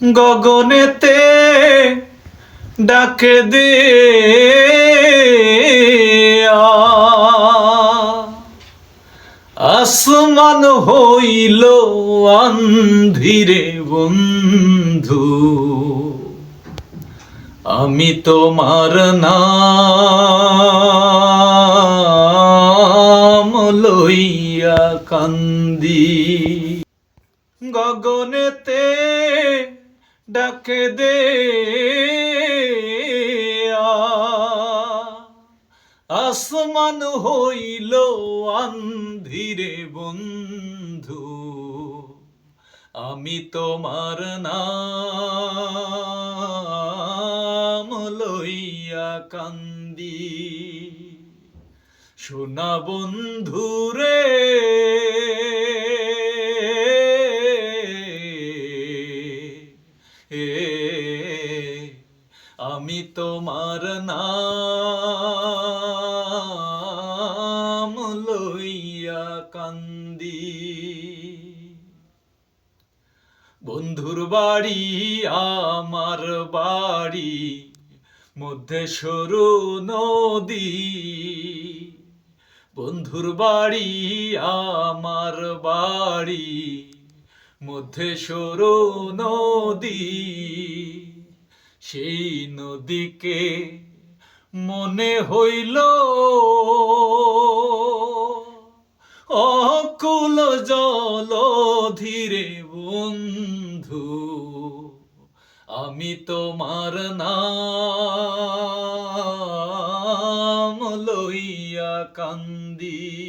গগনেতে ডাকে দে আসমান হইল আন্ধিরে বন্ধু, আমি তোমার নাম লইয়া কান্দি। গগনেতে ডাকে দে আসমান হইল আন্ধিরে বন্ধু, আমি তোমার নাম লইয়া কান্দি। সোনা বন্ধু রে আমি তোমার নাম লইয়া কান্দি। বন্ধুর বাড়ি আমার বাড়ি মধ্যে সরু নদী, বন্ধুর বাড়ি আমার বাড়ি মধ্যে সরু নদী। সেই নদীকে মনে হইল অকুল জল ধীরে বন্ধু, আমি তোমার নাম লইয়া কান্দি।